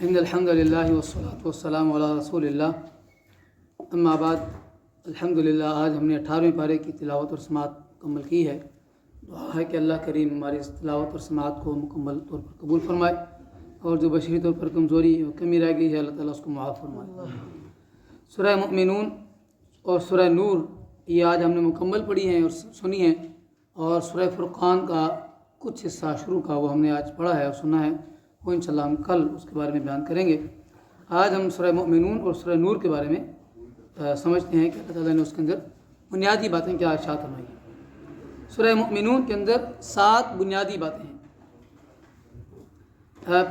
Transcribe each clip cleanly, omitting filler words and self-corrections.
ان الحمد للہ والصلاۃ والسلام علی رسول اللہ اما بعد۔ الحمد للہ آج ہم نے 18ویں پارے کی تلاوت اور سماعت مکمل کی ہے۔ دعا ہے کہ اللہ کریم ہماری اس تلاوت اور سماعت کو مکمل طور پر قبول فرمائے، اور جو بشری طور پر کمزوری و کمی رہ گئی ہے اللہ تعالیٰ اس کو معاف فرمائے۔ سورہ مؤمنون اور سورہ نور یہ آج ہم نے مکمل پڑھی ہیں اور سنی ہیں، اور سورہ فرقان کا کچھ حصہ شروع کا وہ ہم نے آج پڑھا ہے اور سنا ہے، وہ انشاءاللہ ہم کل اس کے بارے میں بیان کریں گے۔ آج ہم سورہ مؤمنون اور سورہ نور کے بارے میں سمجھتے ہیں کہ اللہ تعالیٰ نے اس کے اندر بنیادی باتیں کیا ارشاد فرمائی ہیں۔ سورہ مؤمنون کے اندر 7 بنیادی باتیں ہیں۔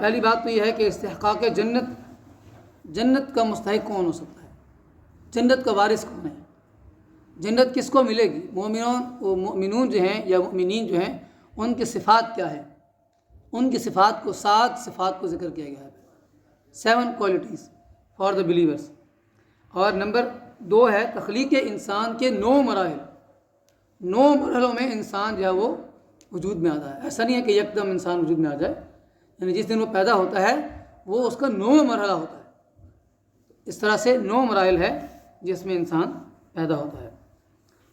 پہلی بات تو یہ ہے کہ استحقاق جنت کا مستحق کون ہو سکتا ہے، جنت کا وارث کون ہے، جنت کس کو ملے گی۔ مؤمنون جو ہیں یا مؤمنین جو ہیں ان کی صفات کیا ہے، ان کی صفات کو 7 صفات کو ذکر کیا گیا ہے، 7 کوالٹیز فار دا بلیورس۔ اور نمبر 2 ہے تخلیق انسان کے 9 مراحل۔ 9 مرحلوں میں انسان جو ہے وہ وجود میں آتا ہے۔ ایسا نہیں ہے کہ یکدم انسان وجود میں آ جائے، یعنی جس دن وہ پیدا ہوتا ہے وہ اس کا 9 مرحلہ ہوتا ہے۔ اس طرح سے 9 مراحل ہے جس میں انسان پیدا ہوتا ہے۔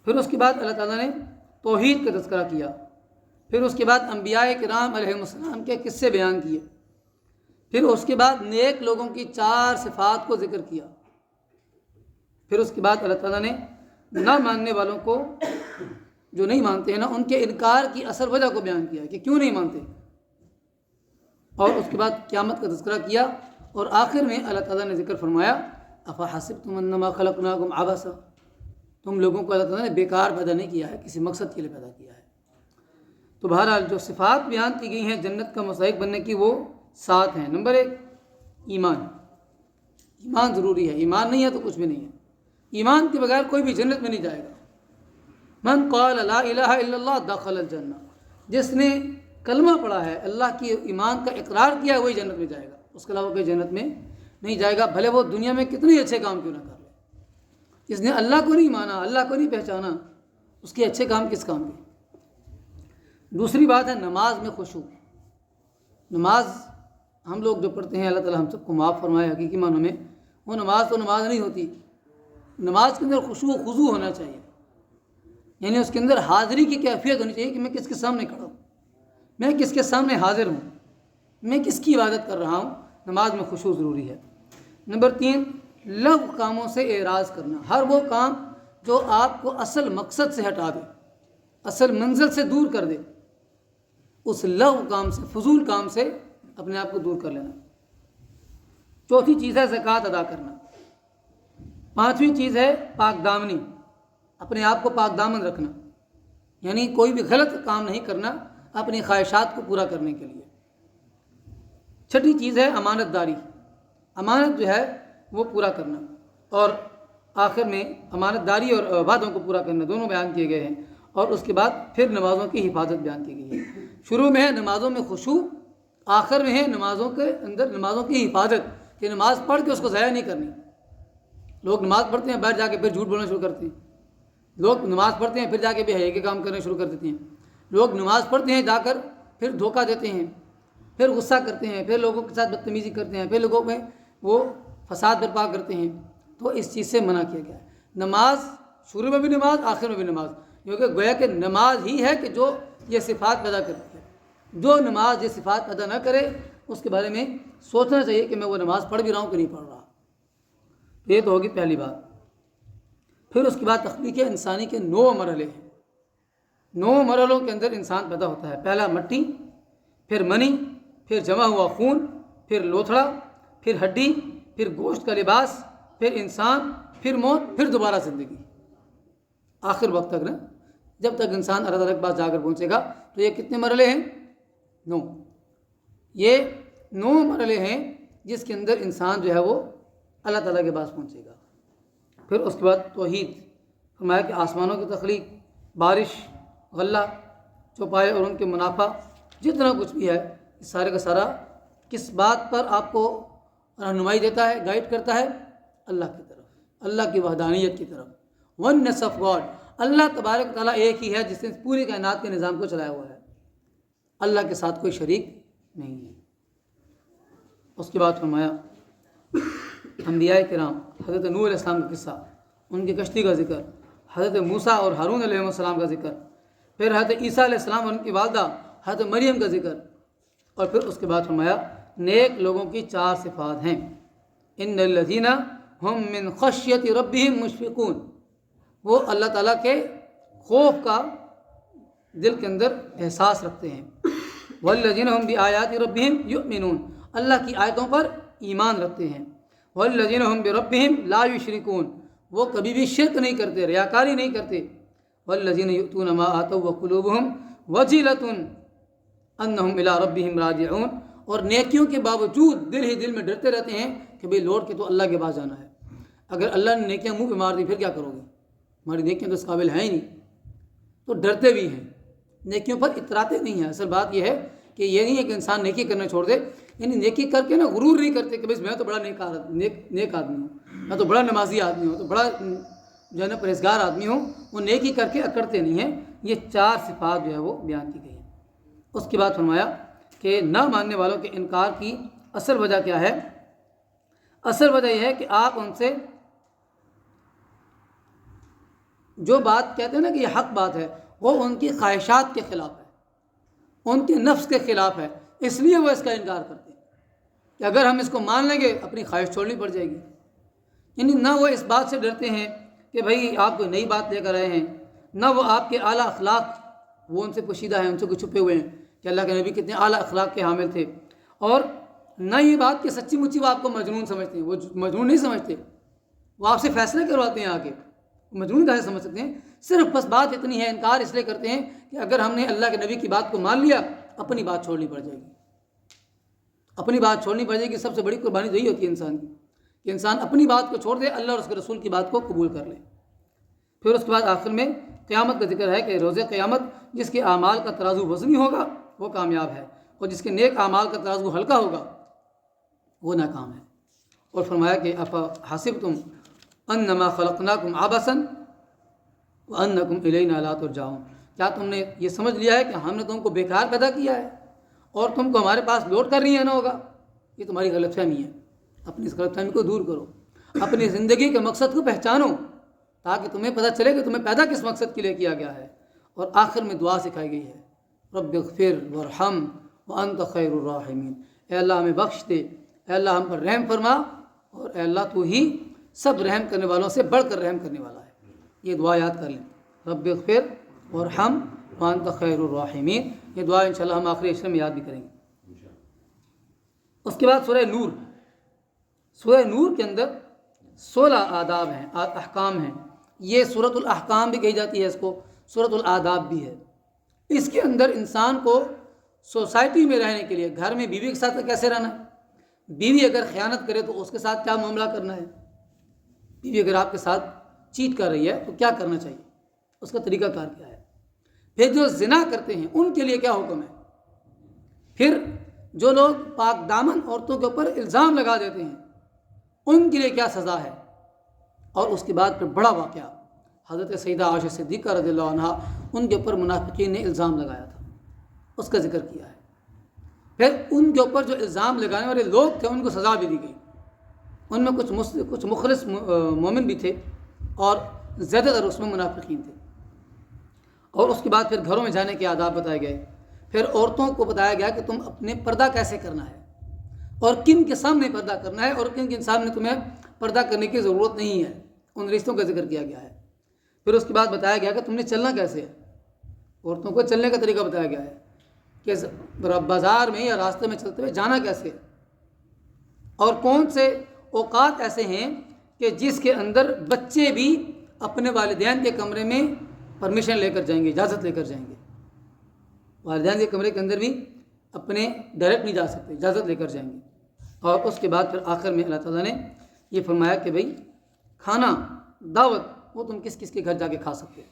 پھر اس کے بعد اللہ تعالیٰ نے توحید کا تذکرہ کیا، پھر اس کے بعد انبیاء کرام علیہ السلام کے قصے بیان کیے، پھر اس کے بعد نیک لوگوں کی 4 صفات کو ذکر کیا، پھر اس کے بعد اللہ تعالیٰ نے نہ ماننے والوں کو، جو نہیں مانتے ہیں نا، ان کے انکار کی اصل وجہ کو بیان کیا کہ کیوں نہیں مانتے، اور اس کے بعد قیامت کا تذکرہ کیا، اور آخر میں اللہ تعالیٰ نے ذکر فرمایا افحسبتم انما خلقناکم عبثا، تم لوگوں کو اللہ تعالیٰ نے بیکار پیدا نہیں کیا ہے، کسی مقصد کے لیے پیدا کیا ہے۔ تو بہرحال جو صفات بیان کی گئی ہیں جنت کا مستحق بننے کی وہ 7 ہیں۔ نمبر 1 ایمان۔ ایمان ضروری ہے، ایمان نہیں ہے تو کچھ بھی نہیں ہے۔ ایمان کے بغیر کوئی بھی جنت میں نہیں جائے گا۔ من قال لا الہ الا اللہ دخل الجنہ، جس نے کلمہ پڑھا ہے، اللہ کی ایمان کا اقرار کیا ہے، وہی جنت میں جائے گا، اس کے علاوہ کوئی جنت میں نہیں جائے گا، بھلے وہ دنیا میں کتنے اچھے کام کیوں نہ کر لے۔ جس نے اللہ کو نہیں مانا، اللہ کو نہیں پہچانا، اس کے اچھے کام کس کام کے۔ دوسری بات ہے نماز میں خشوع۔ نماز ہم لوگ جو پڑھتے ہیں اللہ تعالیٰ ہم سب کو معاف فرمائے، حقیقی معنوں میں وہ نماز تو نماز نہیں ہوتی۔ نماز کے اندر خشوع و خضوع ہونا چاہیے، یعنی اس کے اندر حاضری کی کیفیت ہونی چاہیے کہ میں کس کے سامنے کھڑا ہوں، میں کس کے سامنے حاضر ہوں، میں کس کی عبادت کر رہا ہوں۔ نماز میں خشوع ضروری ہے۔ نمبر 3 لغو کاموں سے اعراض کرنا، ہر وہ کام جو آپ کو اصل مقصد سے ہٹا دے، اصل منزل سے دور کر دے، اس لغو کام سے، فضول کام سے اپنے آپ کو دور کر لینا۔ چوتھی چیز ہے زکوٰۃ ادا کرنا۔ 5ویں چیز ہے پاک دامنی، اپنے آپ کو پاک دامن رکھنا، یعنی کوئی بھی غلط کام نہیں کرنا اپنی خواہشات کو پورا کرنے کے لیے۔ 6ٹھی چیز ہے امانت داری، امانت جو ہے وہ پورا کرنا، اور آخر میں امانت داری اور وعدوں کو پورا کرنا دونوں بیان کیے گئے ہیں، اور اس کے بعد پھر نمازوں کی حفاظت بیان کی گئی ہے۔ شروع میں ہے نمازوں میں خشوع، آخر میں ہے نمازوں کے اندر نمازوں کی حفاظت، کہ نماز پڑھ کے اس کو ضائع نہیں کرنی۔ لوگ نماز پڑھتے ہیں، بیٹھ جا کے پھر جھوٹ بولنا شروع کرتے ہیں۔ لوگ نماز پڑھتے ہیں، پھر جا کے بے حیائی کے کام کرنے شروع کر دیتے ہیں۔ لوگ نماز پڑھتے ہیں، جا کر پھر دھوکہ دیتے ہیں، پھر غصہ کرتے ہیں، پھر لوگوں کے ساتھ بدتمیزی کرتے ہیں، پھر لوگوں میں وہ فساد برپا کرتے ہیں۔ تو اس چیز سے منع کیا گیا ہے۔ نماز شروع میں بھی نماز، آخر میں بھی نماز، کیونکہ گویا کہ نماز ہی ہے کہ جو یہ صفات پیدا کرتی ہے۔ جو نماز یہ صفات پیدا نہ کرے اس کے بارے میں سوچنا چاہیے کہ میں وہ نماز پڑھ بھی رہا ہوں کہ نہیں پڑھ رہا۔ یہ تو ہوگی پہلی بات۔ پھر اس کے بعد تخلیق انسانی کے 9 مرحلے ہیں۔ 9 مرحلوں کے اندر انسان پیدا ہوتا ہے۔ پہلا مٹی، پھر منی، پھر جمع ہوا خون، پھر لوتھڑا، پھر ہڈی، پھر گوشت کا لباس، پھر انسان، پھر موت، پھر دوبارہ زندگی، آخر وقت تک نا، جب تک انسان اللہ تعالیٰ کے پاس جا کر پہنچے گا۔ تو یہ کتنے مرحلے ہیں؟ 9۔ یہ 9 مرحلے ہیں جس کے اندر انسان جو ہے وہ اللہ تعالیٰ کے پاس پہنچے گا۔ پھر اس کے بعد توحید، فرمایا کہ آسمانوں کی تخلیق، بارش، غلہ، چوپائے اور ان کے منافع، جتنا کچھ بھی ہے سارے کا سارا کس بات پر آپ کو رہنمائی دیتا ہے، گائیڈ کرتا ہے؟ اللہ کی طرف، اللہ کی وحدانیت کی طرف۔ ونس آف گاڈ، اللہ تبارک تعالیٰ ایک ہی ہے جس نے پوری کائنات کے نظام کو چلایا ہوا ہے، اللہ کے ساتھ کوئی شریک نہیں ہے۔ اس کے بعد فرمایا انبیاء کرام، حضرت نوح علیہ السلام کا قصہ، ان کی کشتی کا ذکر، حضرت موسیٰ اور ہارون علیہ السلام کا ذکر، پھر حضرت عیسیٰ علیہ السلام اور ان کی والدہ حضرت مریم کا ذکر، اور پھر اس کے بعد فرمایا نیک لوگوں کی 4 صفات ہیں۔ ان الذین ہم من خشیت ربہم مشفقون، وہ اللہ تعالیٰ کے خوف کا دل کے اندر احساس رکھتے ہیں۔ والذین ہم بآیات ربہم یؤمنون، اللہ کی آیتوں پر ایمان رکھتے ہیں۔ والذین ہم بربہم لا یشرکون، وہ کبھی بھی شرک نہیں کرتے، ریاکاری نہیں کرتے۔ والذین یؤتون ما آتوا وقلوبہم وجلۃ انہم الی ربہم راجعون، اور نیکیوں کے باوجود دل ہی دل میں ڈرتے رہتے ہیں کہ بھئی لوٹ کے تو اللہ کے پاس جانا ہے۔ اگر اللہ نے نیکیاں منہ پہ مار دی پھر کیا کرو گے؟ ہماری نیکیاں تو اس قابل ہیں ہی نہیں، تو ڈرتے بھی ہیں، نیکیوں پر اتراتے نہیں ہیں۔ اصل بات یہ ہے کہ یہ نہیں ہے کہ انسان نیکی کرنا چھوڑ دے، یعنی نیکی کر کے نا غرور نہیں کرتے کہ بس میں تو بڑا نیک آدمی ہوں، میں تو بڑا نمازی آدمی ہوں، تو بڑا جو ہے نا پرہیزگار آدمی ہوں، وہ نیکی کر کے اکڑتے نہیں ہیں۔ یہ 4 صفات جو ہے وہ بیان کی گئی ہیں۔ اس کے بعد فرمایا کہ نہ ماننے والوں کے انکار کی اصل وجہ کیا ہے؟ اصل وجہ یہ ہے کہ آپ ان سے جو بات کہتے ہیں نا کہ یہ حق بات ہے، وہ ان کی خواہشات کے خلاف ہے، ان کے نفس کے خلاف ہے، اس لیے وہ اس کا انکار کرتے ہیں کہ اگر ہم اس کو مان لیں گے اپنی خواہش چھوڑنی پڑ جائے گی۔ یعنی نہ وہ اس بات سے ڈرتے ہیں کہ بھائی آپ کوئی نئی بات لے کر آئے ہیں، نہ وہ آپ کے اعلیٰ اخلاق وہ ان سے پوشیدہ ہیں، ان سے کچھ چھپے ہوئے ہیں کہ اللہ کے نبی کتنے اعلیٰ اخلاق کے حامل تھے، اور نہ یہ بات کہ سچی مچی وہ آپ کو مجنون سمجھتے ہیں۔ وہ مجنون نہیں سمجھتے، وہ آپ سے فیصلے کرواتے ہیں آ کے، مجنون کیسے سمجھ سکتے ہیں؟ صرف بس بات اتنی ہے، انکار اس لیے کرتے ہیں کہ اگر ہم نے اللہ کے نبی کی بات کو مان لیا اپنی بات چھوڑنی پڑ جائے گی، اپنی بات چھوڑنی پڑ جائے گی۔ سب سے بڑی قربانی تو یہی ہوتی ہے انسان کی کہ انسان اپنی بات کو چھوڑ دے، اللہ اور اس کے رسول کی بات کو قبول کر لے۔ پھر اس کے بعد آخر میں قیامت کا ذکر ہے کہ روز قیامت جس کے اعمال کا ترازو وزنی ہوگا وہ کامیاب ہے، اور جس کے نیک اعمال کا ترازو ہلکا ہوگا وہ ناکام ہے۔ اور فرمایا کہ افحسبتم انما خلقناکم عبثا وانکم الینا لا ترجعون، کیا تم نے یہ سمجھ لیا ہے کہ ہم نے تم کو بیکار پیدا کیا ہے اور تم کو ہمارے پاس لوٹ کر نہیں آنا ہوگا؟ یہ تمہاری غلط فہمی ہے، اپنی اس غلط فہمی کو دور کرو، اپنی زندگی کے مقصد کو پہچانو تاکہ تمہیں پتہ چلے کہ تمہیں پیدا کس مقصد کے لیے کیا گیا ہے۔ اور آخر میں دعا سکھائی گئی ہے، رب اغفر وارحم وانت خیر الراحمین، اے اللہ ہمیں بخش دے، اے اللہ ہم پر رحم فرما، اور اے اللہ تو ہی سب رحم کرنے والوں سے بڑھ کر رحم کرنے والا ہے۔ یہ دعا یاد کر لیں، رب اغفر وارحم وانت خیر الراحمین۔ یہ دعا انشاءاللہ ہم آخری عشرے میں یاد بھی کریں گے۔ اس کے بعد سورہ نور، سورہ نور کے اندر 16 آداب ہیں، احکام ہیں۔ یہ سورۃ الاحکام بھی کہی جاتی ہے، اس کو سورۃ الآداب بھی ہے۔ اس کے اندر انسان کو سوسائٹی میں رہنے کے لیے، گھر میں بیوی کے ساتھ کیسے رہنا ہے، بیوی اگر خیانت کرے تو اس کے ساتھ کیا معاملہ کرنا ہے، بیوی اگر آپ کے ساتھ چیٹ کر رہی ہے تو کیا کرنا چاہیے، اس کا طریقہ کار کیا ہے، پھر جو زنا کرتے ہیں ان کے لیے کیا حکم ہے، پھر جو لوگ پاک دامن عورتوں کے اوپر الزام لگا دیتے ہیں ان کے لیے کیا سزا ہے، اور اس کے بعد پھر بڑا واقعہ حضرت سیدہ عائشہ صدیقہ رضی اللہ عنہا، ان کے اوپر منافقین نے الزام لگایا تھا، اس کا ذکر کیا ہے۔ پھر ان کے اوپر جو الزام لگانے والے لوگ تھے ان کو سزا بھی دی گئی، ان میں کچھ مخلص مومن بھی تھے اور زیادہ تر اس میں منافقین تھے۔ اور اس کے بعد پھر گھروں میں جانے کے آداب بتائے گئے، پھر عورتوں کو بتایا گیا کہ تم اپنے پردہ کیسے کرنا ہے، اور کن کے سامنے پردہ کرنا ہے اور کن کے سامنے تمہیں پردہ کرنے کی ضرورت نہیں ہے، ان رشتوں کا ذکر کیا گیا ہے۔ پھر اس کے بعد بتایا گیا کہ تم نے چلنا کیسے ہے، عورتوں کو چلنے کا طریقہ بتایا گیا ہے کہ بازار میں یا راستے میں چلتے ہوئے جانا کیسے ہے، اور کون سے اوقات ایسے ہیں کہ جس کے اندر بچے بھی اپنے والدین کے کمرے میں پرمیشن لے کر جائیں گے، اجازت لے کر جائیں گے، والدین کے کمرے کے اندر بھی اپنے ڈائریکٹ نہیں جا سکتے، اجازت لے کر جائیں گے۔ اور اس کے بعد پھر آخر میں اللہ تعالیٰ نے یہ فرمایا کہ بھئی کھانا دعوت وہ تم کس کس کے گھر جا کے کھا سکتے ہو،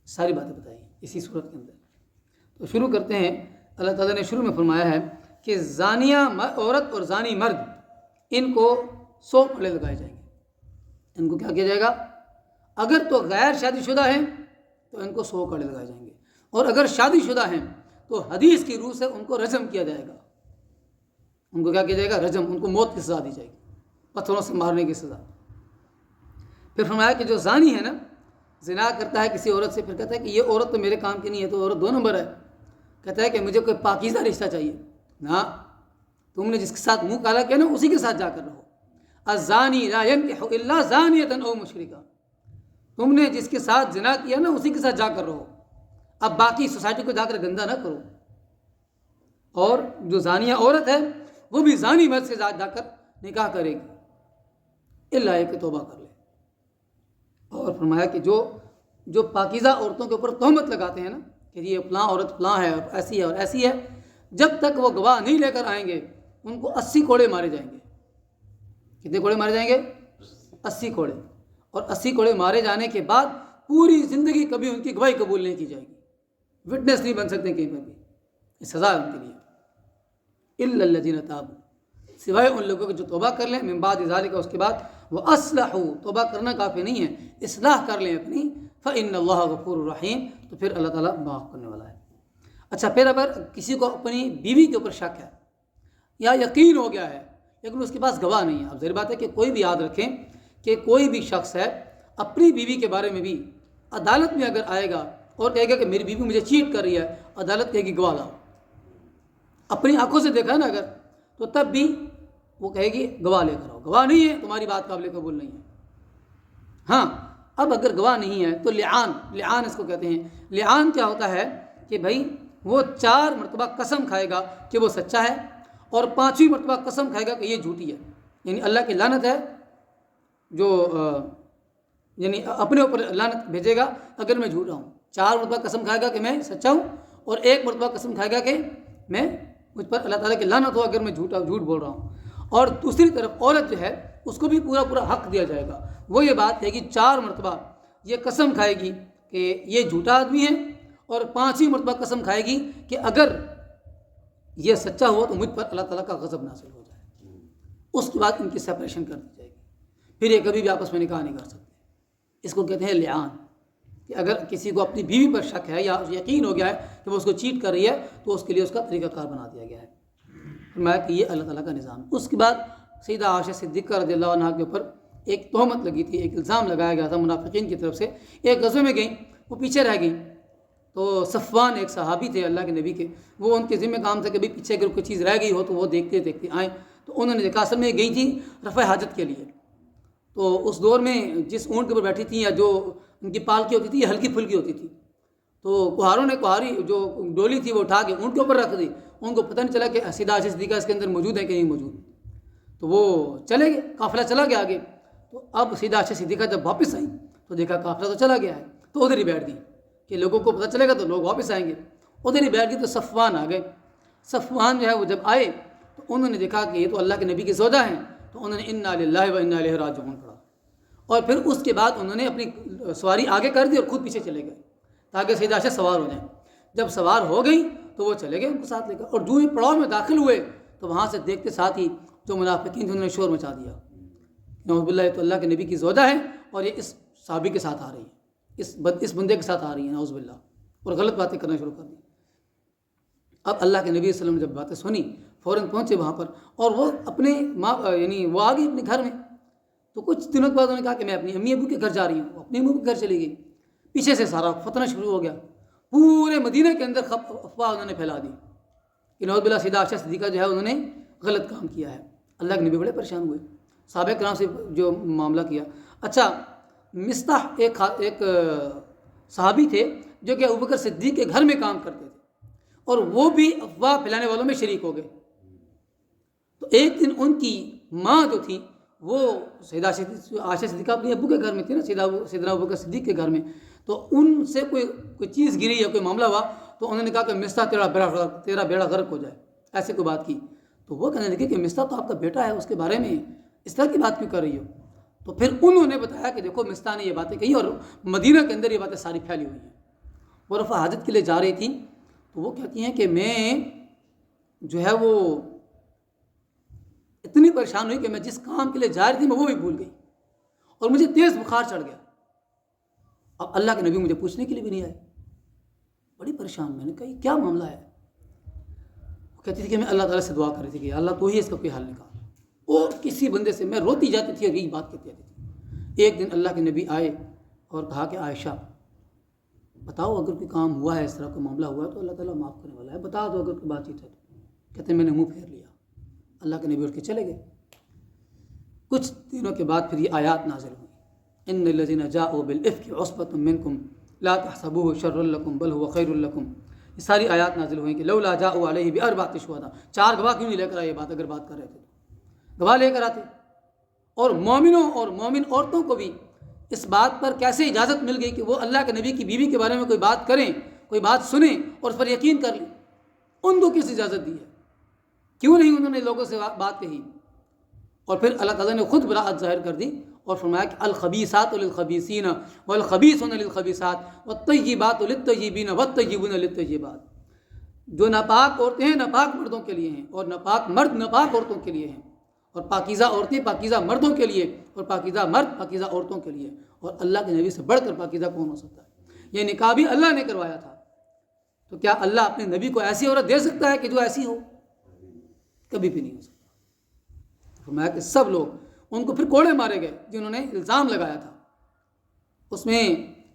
ساری باتیں بتائی اسی صورت کے اندر۔ تو شروع کرتے ہیں، اللہ تعالیٰ نے شروع میں فرمایا ہے کہ زانیہ عورت اور زانی مرد ان کو 100 پھڑے لگائے جائیں گے، ان کو کیا کیا جائے گا، اگر تو غیر شادی شدہ ہیں تو ان کو 100 کڑے لگائے جائیں گے، اور اگر شادی شدہ ہیں تو حدیث کی روح سے ان کو رجم کیا جائے گا، ان کو کیا کیا جائے گا؟ رجم، ان کو موت کی سزا دی جائے گی، پتھروں سے مارنے کی سزا۔ پھر فرمایا کہ جو زانی ہے نا، زنا کرتا ہے کسی عورت سے، پھر کہتا ہے کہ یہ عورت تو میرے کام کی نہیں ہے، تو عورت 2 نمبر ہے، کہتا ہے کہ مجھے کوئی پاکیزہ رشتہ چاہیے۔ نا، تم نے جس کے ساتھ منہ کالا کیا نا، اسی کے ساتھ جا کر رہو۔ الزانی لا ينکح الا زانیۃ او مشرکہ، تم نے جس کے ساتھ زنا کیا نا، اسی کے ساتھ جا کر رہو، اب باقی سوسائٹی کو جا کر گندہ نہ کرو۔ اور جو زانیہ عورت ہے وہ بھی زانی مرد سے جا کر نکاح کرے گی، الا کہ توبہ کر لے۔ اور فرمایا کہ جو پاکیزہ عورتوں کے اوپر تہمت لگاتے ہیں نا کہ یہ فلاں عورت فلاں ہے، ایسی ہے اور ایسی ہے، جب تک وہ گواہ نہیں لے کر آئیں گے ان کو 80 کوڑے مارے جائیں گے۔ کتنے کوڑے مارے جائیں گے؟ 80 کوڑے۔ اور 80 کوڑے مارے جانے کے بعد پوری زندگی کبھی ان کی گواہی قبول نہیں کی جائے گی، وٹنس نہیں بن سکتے کہیں پر بھی، یہ سزا ہے ان کے لیے۔ الا الذین تابوا، سوائے ان لوگوں کے جو توبہ کر لیں، من بعد ذالک، اس کے بعد وہ اصلحوا، توبہ کرنا کافی نہیں ہے، اصلاح کر لیں اپنی، فإن اللہ غفور رحیم، تو پھر اللہ تعالیٰ معاف کرنے والا ہے۔ اچھا، پھر اگر کسی کو اپنی بیوی کے اوپر شک ہے یا یقین ہو گیا ہے لیکن اس کے پاس گواہ نہیں ہے، اب ظاہر بات ہے کہ کوئی بھی یاد رکھیں کہ کوئی بھی شخص ہے اپنی بیوی کے بارے میں بھی عدالت میں اگر آئے گا اور کہے گا کہ میری بیوی مجھے چیٹ کر رہی ہے، عدالت کہے گی گواہ لاؤ، اپنی آنکھوں سے دیکھا ہے نا اگر، تو تب بھی وہ کہے گی گواہ لے کر آؤ، گواہ نہیں ہے تمہاری بات قابل قبول نہیں ہے۔ ہاں، اب اگر گواہ نہیں ہے تو لعان اس کو کہتے ہیں۔ لعان کیا ہوتا ہے کہ بھائی وہ 4 مرتبہ قسم کھائے گا کہ وہ سچا ہے، اور 5ویں مرتبہ قسم کھائے گا کہ یہ جھوٹی ہے، یعنی اللہ کی لعنت ہے، جو یعنی اپنے اوپر لعنت بھیجے گا اگر میں جھوٹا ہوں۔ 4 مرتبہ قسم کھائے گا کہ میں سچا ہوں، اور 1 مرتبہ قسم کھائے گا کہ مجھ پر اللہ تعالیٰ کی لعنت ہو اگر میں جھوٹ بول رہا ہوں۔ اور دوسری طرف عورت جو ہے اس کو بھی پورا حق دیا جائے گا۔ وہ یہ بات ہے کہ 4 مرتبہ یہ قسم کھائے گی کہ یہ جھوٹا آدمی ہے، اور 5ویں مرتبہ قسم کھائے گی کہ اگر یہ سچا ہوا تو مجھ پر اللہ تعالیٰ کا غضب نازل ہو جائے۔ اس کے بعد ان کی سپریشن کر دی جائے گی، پھر یہ کبھی بھی آپس میں نکاح نہیں کر سکتے۔ اس کو کہتے ہیں لعان، کہ اگر کسی کو اپنی بیوی پر شک ہے یا یقین ہو گیا ہے کہ وہ اس کو چیٹ کر رہی ہے تو اس کے لیے اس کا طریقہ کار بنا دیا گیا ہے۔ فرمایا کہ یہ اللہ تعالیٰ کا نظام۔ اس کے بعد سیدہ عائشہ صدیقہ رضی اللہ عنہا کے اوپر ایک تہمت لگی تھی، ایک الزام لگایا گیا تھا منافقین کی طرف سے۔ ایک غزوے میں گئیں، وہ پیچھے رہ گئیں، تو صفوان ایک صحابی تھے اللہ کے نبی کے، وہ ان کے ذمہ کام تھا کہ بھی پیچھے اگر کوئی چیز رہ گئی ہو تو وہ دیکھتے دیکھتے آئیں۔ تو انہوں نے دیکھا، اصل میں گئی تھیں رفع حاجت کے لیے، تو اس دور میں جس اونٹ کے اوپر بیٹھی تھیں یا جو ان کی پالکی ہوتی تھی یہ ہلکی پھلکی ہوتی تھی، تو کہاروں نے کہاری جو ڈولی تھی وہ اٹھا کے اونٹ کے اوپر رکھ دی، ان کو پتہ نہیں چلا کہ سیدہ عائشہ صدیقہ اس کے اندر موجود ہے کہ نہیں موجود، تو وہ چلے گئے، قافلہ چلا گیا آگے۔ تو اب سیدہ عائشہ صدیقہ جب واپس آئیں تو دیکھا قافلہ تو چلا گیا ہے، تو ادھر ہی بیٹھ گئی کہ لوگوں کو پتہ چلے گا تو لوگ واپس آئیں گے، ادھر ہی بیٹھ گئی۔ تو صفوان آ گئے، صفوان جو ہے وہ جب آئے تو انہوں نے دیکھا کہ یہ تو اللہ کے نبی کی زوجہ ہیں، تو انہوں نے انا للہ و انا الیہ راجعون پڑھا، اور پھر اس کے بعد انہوں نے اپنی سواری آگے کر دی اور خود پیچھے چلے گئے تاکہ سیدہ عائشہ سوار ہو جائیں۔ جب سوار ہو گئیں تو وہ چلے گئے ان کو ساتھ لے کر، اور جو ہی پڑاؤ میں داخل ہوئے تو وہاں سے دیکھتے ساتھ ہی جو منافقین تھے انہوں نے شور مچا دیا، نعوذ باللہ، تو اللہ کے نبی کی زوجہ ہے اور یہ اس صحابی کے ساتھ آ رہی ہے، اس بندے کے ساتھ آ رہی ہے، نعوذ باللہ، اور غلط باتیں کرنا شروع کر دی۔ اب اللہ کے نبی صلی اللہ علیہ وسلم نے جب باتیں سنی فوراً پہنچے وہاں پر، اور وہ اپنے یعنی وہ آ گئی اپنے گھر میں۔ تو کچھ دنوں کے بعد انہوں نے کہا کہ میں اپنی امی ابو کے گھر جا رہی ہوں، وہ اپنی امی ابو کے گھر چلی گئی۔ پیچھے سے سارا فتنہ شروع ہو گیا، پورے مدینہ کے اندر افواہ انہوں نے پھیلا دی کہ نعوذ باللہ سیدہ عائشہ صدیقہ جو ہے انہوں نے غلط کام کیا ہے۔ اللہ کے نبی بڑے پریشان ہوئے، صحابہ کرام سے جو معاملہ کیا۔ اچھا، مصطح ایک صحابی تھے جو کہ ابوبکر صدیق کے گھر میں کام کرتے تھے، اور وہ بھی افواہ پھیلانے والوں میں شریک ہو گئے۔ تو ایک دن ان کی ماں جو تھی وہ سیدہ عائشہ صدیقہ اپنے ابو کے گھر میں تھی نا، سیدنا ابوبکر صدیق کے گھر میں، تو ان سے کوئی چیز گری یا کوئی معاملہ ہوا تو انہوں نے کہا کہ مصطح تیرا بیڑا غرق ہو جائے، ایسے کوئی بات کی۔ تو وہ کہنے لگے کہ مصطح تو آپ کا بیٹا ہے، اس کے بارے میں اس طرح کی بات کیوں کر رہی ہو؟ تو پھر انہوں نے بتایا کہ دیکھو مصطح نے یہ باتیں کہی اور مدینہ کے اندر یہ باتیں ساری پھیلی ہوئی ہیں۔ وہ رفع حاجت کے لیے جا رہی تھی تو وہ کہتی ہیں کہ میں جو ہے وہ اتنی پریشان ہوئی کہ میں جس کام کے لیے جا رہی تھی میں وہ بھی بھول گئی، اور مجھے تیز بخار چڑھ گیا۔ اب اللہ کے نبی مجھے پوچھنے کے لیے بھی نہیں آئے، بڑی پریشان۔ میں نے کہا یہ کیا معاملہ ہے؟ وہ کہتی تھی کہ میں اللہ تعالیٰ سے دعا کر رہی تھی کہ اللہ تو ہی اس کا کوئی حل نکال، اور کسی بندے سے میں روتی جاتی تھی اور یہی بات کہتی جاتی تھی۔ ایک دن اللہ کے نبی آئے اور کہا کہ عائشہ بتاؤ اگر کوئی کام ہوا ہے، اس طرح کا معاملہ ہوا ہے تو اللہ تعالیٰ معاف کرنے والا ہے، بتا دو اگر کوئی بات چیت ہے تو۔ کہتے ہیں میں نے منہ پھیر لیا، اللہ کے نبی اٹھ کے چلے گئے۔ کچھ دنوں کے بعد پھر یہ آیات نازل ہوئی، ان الذین جاءوا بالافک عصبۃ منکم لا تحسبوه شرا لکم بل هو خیر لکم۔ یہ ساری آیات نازل ہوئی کہ لولا جاءوا علیہ باربعۃ شہداء، 4 گواہ کیوں نہیں لے کر آئے یہ بات، اگر بات کر رہے تھے تو گواہ لے کر آتے۔ اور مومنوں اور مومن عورتوں کو بھی اس بات پر کیسے اجازت مل گئی کہ وہ اللہ کے نبی کی بیوی کے بارے میں کوئی بات کریں، کوئی بات سنیں اور اس پر یقین کر لیں؟ ان کو کس اجازت دی ہے؟ کیوں نہیں انہوں نے لوگوں سے بات کہی؟ اور پھر اللہ تعالیٰ نے خود براءت ظاہر کر دی اور فرمایا کہ الخبیثات للخبیثین والخبیثون للخبیثات والطیبات للطیبین والطیبون للطیبات۔ جو ناپاک عورتیں ہیں ناپاک مردوں کے لیے ہیں، اور ناپاک مرد ناپاک عورتوں کے لیے ہیں، اور پاکیزہ عورتیں پاکیزہ مردوں کے لیے، اور پاکیزہ مرد پاکیزہ عورتوں کے لیے۔ اور اللہ کے نبی سے بڑھ کر پاکیزہ کون ہو سکتا ہے؟ یہ نکاح بھی اللہ نے کروایا تھا، تو کیا اللہ اپنے نبی کو ایسی عورت دے سکتا ہے کہ جو ایسی ہو؟ کبھی بھی نہیں ہو سکتا۔ فرمایا کہ سب لوگ ان کو پھر کوڑے مارے گئے جنہوں نے الزام لگایا تھا۔ اس میں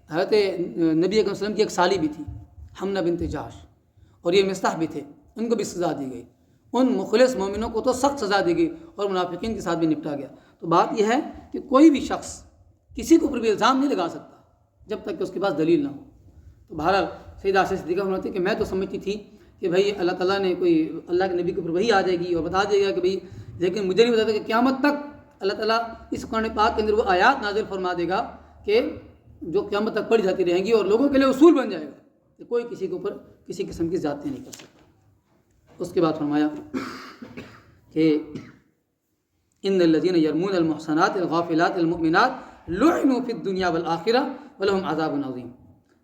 حضرت نبی اکرم صلی اللہ علیہ وسلم کی ایک سالی بھی تھی، حمنہ بنت جاش، اور یہ مستح بھی تھے، ان کو بھی سزا دی گئی۔ ان مخلص مومنوں کو تو سخت سزا دی گئی اور منافقین کے ساتھ بھی نپٹا گیا۔ تو بات یہ ہے کہ کوئی بھی شخص کسی کے اوپر بھی الزام نہیں لگا سکتا جب تک کہ اس کے پاس دلیل نہ ہو۔ تو بہرحال سیدہ عائشہ صدیقہ فرماتی ہے کہ میں تو سمجھتی تھی کہ بھائی اللہ تعالیٰ نے کوئی اللہ کے نبی کے اوپر وحی آ جائے گی اور بتا دے گا کہ بھائی، لیکن مجھے نہیں بتاتا کہ قیامت تک اللہ تعالیٰ اس قرآن پاک کے اندر وہ آیات نازل فرما دے گا کہ جو قیامت تک پڑھی جاتی رہیں گی اور لوگوں کے لیے اصول بن جائے گا کہ کوئی کسی کے اوپر کسی قسم کی زیادتی نہیں کر سکتا۔ اس کے بعد فرمایا کہ ان الذین یرمون المحصنات الغافلات المؤمنات لعنوا فی الدنیا والآخرہ ولہم عذاب عظیم۔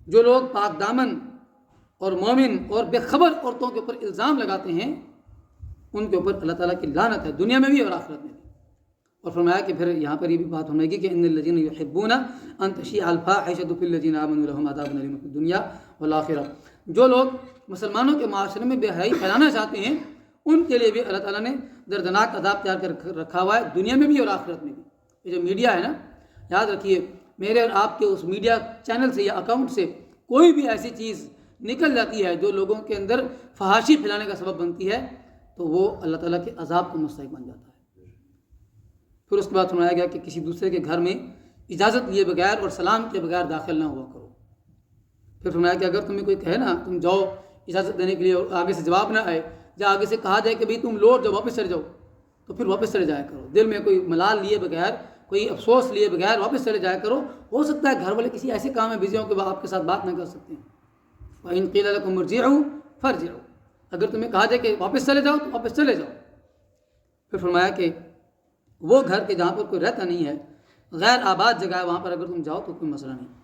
جو لوگ پاک دامن اور مومن اور بے خبر عورتوں کے اوپر الزام لگاتے ہیں ان کے اوپر اللہ تعالیٰ کی لعنت ہے، دنیا میں بھی اور آخرت میں بھی۔ اور فرمایا کہ پھر یہاں پر یہ بھی بات ہونے گی کہ ان الذین یحبون ان تشیع الفاحشۃ فی الذین آمنوا لہم عذاب علیم فی الدنیا والآخرہ۔ جو لوگ مسلمانوں کے معاشرے میں بے حیائی پھیلانا چاہتے ہیں ان کے لیے بھی اللہ تعالیٰ نے دردناک عذاب تیار کر رکھا ہوا ہے، دنیا میں بھی اور آخرت میں بھی۔ یہ جو میڈیا ہے نا، یاد رکھیے میرے اور آپ کے اس میڈیا چینل سے یا اکاؤنٹ سے کوئی بھی ایسی چیز نکل جاتی ہے جو لوگوں کے اندر فحاشی پھیلانے کا سبب بنتی ہے تو وہ اللہ تعالیٰ کے عذاب کا مستحق بن جاتا ہے۔ پھر اس کے بعد فرمایا گیا کہ کسی دوسرے کے گھر میں اجازت لیے بغیر اور سلام کے بغیر داخل نہ ہوا کرو۔ پھر فرمایا کہ اگر تمہیں کوئی کہے نا تم جاؤ اجازت دینے کے لیے اور آگے سے جواب نہ آئے، یا آگے سے کہا جائے کہ بھئی تم لوٹ جاؤ واپس چلے جاؤ، تو پھر واپس چلے جایا کرو، دل میں کوئی ملال لیے بغیر، کوئی افسوس لیے بغیر واپس چلے جایا کرو۔ ہو سکتا ہے گھر والے کسی ایسے کام میں بزی ہوں کہ وہ آپ کے ساتھ بات نہ کر سکتے ہیں۔ وَإِن قِيلَ لَكُمُ ارْجِعُوا فَارْجِعُوا، اگر تمہیں کہا جائے کہ واپس چلے جاؤ تو واپس چلے جاؤ۔ پھر فرمایا کہ وہ گھر کے جہاں پر کوئی رہتا نہیں ہے، غیر آباد جگہ ہے، وہاں پر اگر تم جاؤ تو کوئی مسئلہ نہیں۔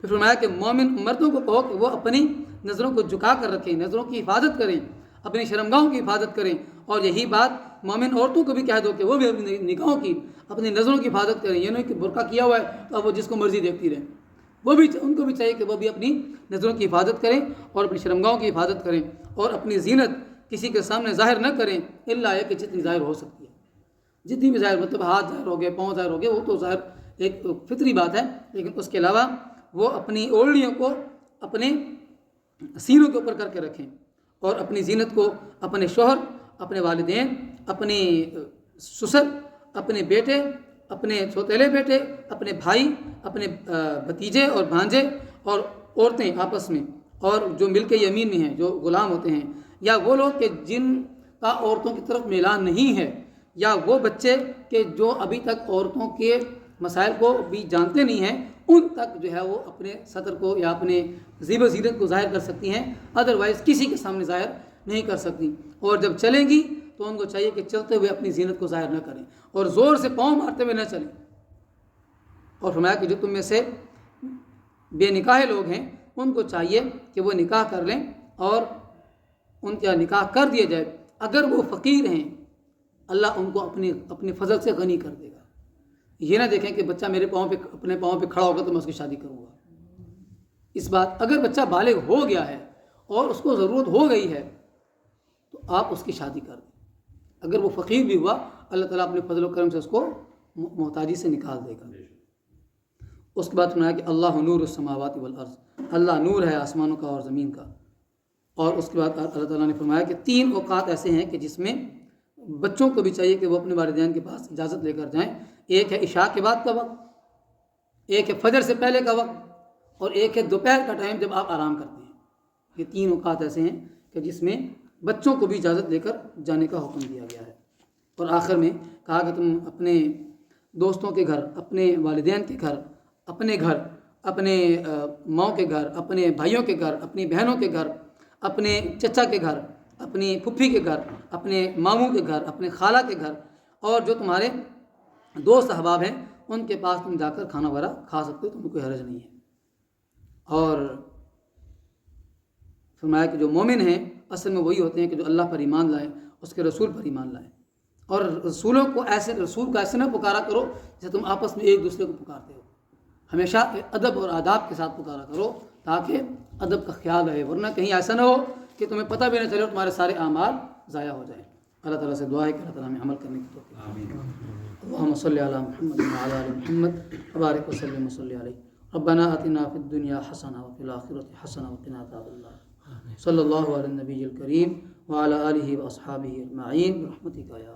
پھر فرمایا کہ مومن مردوں کو کہو کہ وہ اپنی نظروں کو جھکا کر رکھیں، نظروں کی حفاظت کریں، اپنی شرمگاہوں کی حفاظت کریں، اور یہی بات مومن عورتوں کو بھی کہہ دو کہ وہ بھی اپنی نگاہوں کی، اپنی نظروں کی حفاظت کریں۔ یہ نہیں کہ برقع کیا ہوا ہے تو اب وہ جس کو مرضی دیکھتی رہیں، وہ بھی ان کو بھی چاہیے کہ وہ بھی اپنی نظروں کی حفاظت کریں اور اپنی شرمگاہوں کی حفاظت کریں، اور اپنی زینت کسی کے سامنے ظاہر نہ کریں الا یہ کہ جتنی ظاہر ہو سکتی ہے، جتنی بھی ظاہر، مطلب ہاتھ ظاہر ہو گئے، پاؤں ظاہر ہو گئے، وہ تو ظاہر ایک فطری بات ہے، لیکن اس کے علاوہ وہ اپنی اوڑھنیوں کو اپنے سینوں کے اوپر کر کے رکھیں، اور اپنی زینت کو اپنے شوہر، اپنے والدین، اپنے سسر، اپنے بیٹے، اپنے سوتیلے بیٹے، اپنے بھائی، اپنے بھتیجے اور بھانجے اور عورتیں آپس میں، اور جو مل کے یمین میں ہیں جو غلام ہوتے ہیں، یا وہ لوگ کہ جن کا عورتوں کی طرف میلان نہیں ہے، یا وہ بچے کہ جو ابھی تک عورتوں کے مسائل کو بھی جانتے نہیں ہیں، ان تک جو ہے وہ اپنے سطر کو یا اپنے زیب و زینت کو ظاہر کر سکتی ہیں، ادروائز کسی کے سامنے ظاہر نہیں کر سکتی۔ اور جب چلیں گی تو ان کو چاہیے کہ چلتے ہوئے اپنی زینت کو ظاہر نہ کریں اور زور سے پاؤں مارتے ہوئے نہ چلیں۔ اور فرمایا کہ جو تم میں سے بے نکاح لوگ ہیں ان کو چاہیے کہ وہ نکاح کر لیں اور ان کا نکاح کر دیا جائے، اگر وہ فقیر ہیں اللہ ان کو اپنے فضل سے غنی کر دے گا۔ یہ نہ دیکھیں کہ بچہ میرے اپنے پاؤں پہ کھڑا ہوگا تو میں اس کی شادی کروں گا۔ اس بات اگر بچہ بالغ ہو گیا ہے اور اس کو ضرورت ہو گئی ہے تو آپ اس کی شادی کر دیں. اگر وہ فقیر بھی ہوا اللہ تعالیٰ اپنے فضل و کرم سے اس کو محتاجی سے نکال دے گا. اس کے بعد فرمایا کہ اللہ نور السماوات والارض، اللہ نور ہے آسمانوں کا اور زمین کا. اور اس کے بعد اللہ تعالیٰ نے فرمایا کہ 3 اوقات ایسے ہیں کہ جس میں بچوں کو بھی چاہیے کہ وہ اپنے والدین کے پاس اجازت لے کر جائیں. ایک ہے عشاء کے بعد کا وقت، ایک ہے فجر سے پہلے کا وقت، اور ایک ہے دوپہر کا ٹائم جب آپ آرام کرتے ہیں. یہ 3 اوقات ایسے ہیں کہ جس میں بچوں کو بھی اجازت لے کر جانے کا حکم دیا گیا ہے. اور آخر میں کہا کہ تم اپنے دوستوں کے گھر، اپنے والدین کے گھر، اپنے گھر، اپنے ماؤں کے گھر، اپنے بھائیوں کے گھر، اپنی بہنوں کے گھر، اپنے چچا کے گھر، اپنی پھپھی کے گھر، اپنے ماموں کے گھر، اپنے خالہ کے گھر، اور جو تمہارے دوست احباب ہیں ان کے پاس تم جا کر کھانا وغیرہ کھا سکتے ہو، تمہیں کوئی حرج نہیں ہے. اور فرمایا کہ جو مومن ہیں اصل میں وہی ہوتے ہیں کہ جو اللہ پر ایمان لائیں، اس کے رسول پر ایمان لائیں. اور رسول کو ایسے نہ پکارا کرو جیسے تم آپس میں ایک دوسرے کو پکارتے ہو. ہمیشہ ادب اور آداب کے ساتھ پکارا کرو تاکہ ادب کا خیال رہے، ورنہ کہیں ایسا نہ ہو کہ تمہیں پتہ بھی نہ چلے اور تمہارے سارے اعمال ضائع ہو جائیں. اللہ تعالیٰ سے دعا ہے کہ اللہ تعالیٰ ہمیں عمل کرنے کی توفیق. اللہم صلی علی محمد وعلی آل محمد وبارک وسلم وصلی علیہ. ربنا آتنا فی الدنیا حسنہ وفی الآخرۃ حسنہ وقنا عذاب النار. صلی اللہ علی النبی الکریم وعلی آلہ واصحابہ اجمعین برحمتک یا